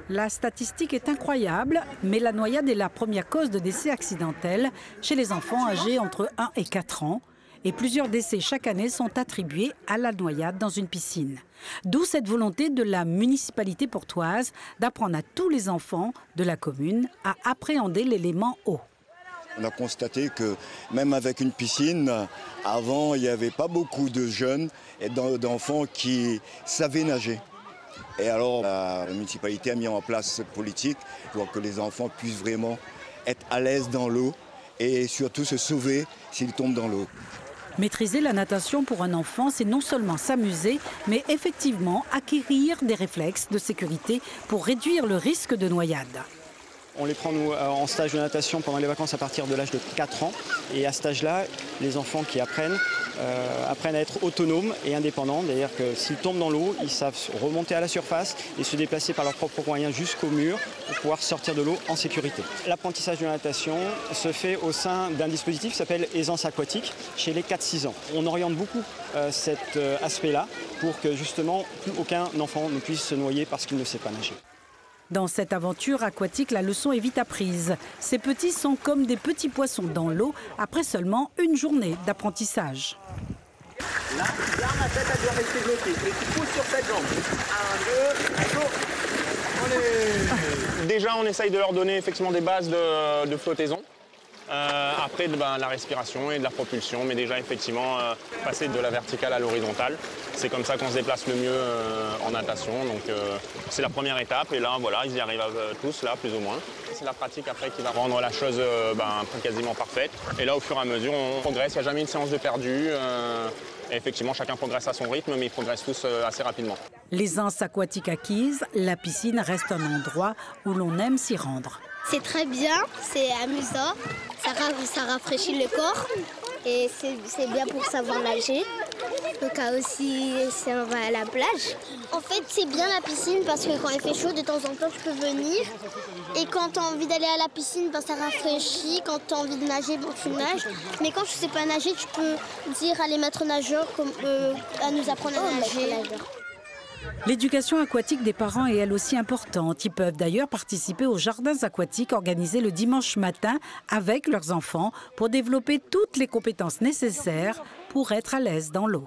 La statistique est incroyable, mais la noyade est la première cause de décès accidentel chez les enfants âgés entre 1 et 4 ans. Et plusieurs décès chaque année sont attribués à la noyade dans une piscine. D'où cette volonté de la municipalité portoise d'apprendre à tous les enfants de la commune à appréhender l'élément eau. On a constaté que même avec une piscine, avant, il n'y avait pas beaucoup de jeunes et d'enfants qui savaient nager. Et alors, la municipalité a mis en place cette politique pour que les enfants puissent vraiment être à l'aise dans l'eau et surtout se sauver s'ils tombent dans l'eau. Maîtriser la natation pour un enfant, c'est non seulement s'amuser, mais effectivement acquérir des réflexes de sécurité pour réduire le risque de noyade. On les prend en stage de natation pendant les vacances à partir de l'âge de 4 ans. Et à cet âge-là, les enfants qui apprennent à être autonomes et indépendants. C'est-à-dire que s'ils tombent dans l'eau, ils savent remonter à la surface et se déplacer par leurs propres moyens jusqu'au mur pour pouvoir sortir de l'eau en sécurité. L'apprentissage de natation se fait au sein d'un dispositif qui s'appelle aisance aquatique chez les 4-6 ans. On oriente beaucoup cet aspect-là pour que justement plus aucun enfant ne puisse se noyer parce qu'il ne sait pas nager. Dans cette aventure aquatique, la leçon est vite apprise. Ces petits sont comme des petits poissons dans l'eau après seulement une journée d'apprentissage. Là, garde la tête, elle doit rester bloquée. Et tu pousses sur cette jambe. 1, 2, allez. Déjà, on essaye de leur donner effectivement des bases de flottaison. Après, la respiration et de la propulsion, mais déjà effectivement passer de la verticale à l'horizontale. C'est comme ça qu'on se déplace le mieux en natation. Donc c'est la première étape et là voilà, ils y arrivent tous là plus ou moins. C'est la pratique après qui va rendre la chose quasiment parfaite. Et là au fur et à mesure on progresse, il n'y a jamais une séance de perdu. Et effectivement chacun progresse à son rythme mais ils progressent tous assez rapidement. L'aisance aquatique acquise, la piscine reste un endroit où l'on aime s'y rendre. C'est très bien, c'est amusant, ça rafraîchit le corps et c'est bien pour savoir nager. Donc aussi, si on va à la plage. En fait, c'est bien la piscine parce que quand il fait chaud, de temps en temps, tu peux venir. Et quand tu as envie d'aller à la piscine, ça rafraîchit. Quand tu as envie de nager, tu nages. Mais quand tu ne sais pas nager, tu peux dire à les maîtres nageurs à nous apprendre à nager. L'éducation aquatique des parents est elle aussi importante. Ils peuvent d'ailleurs participer aux jardins aquatiques organisés le dimanche matin avec leurs enfants pour développer toutes les compétences nécessaires pour être à l'aise dans l'eau.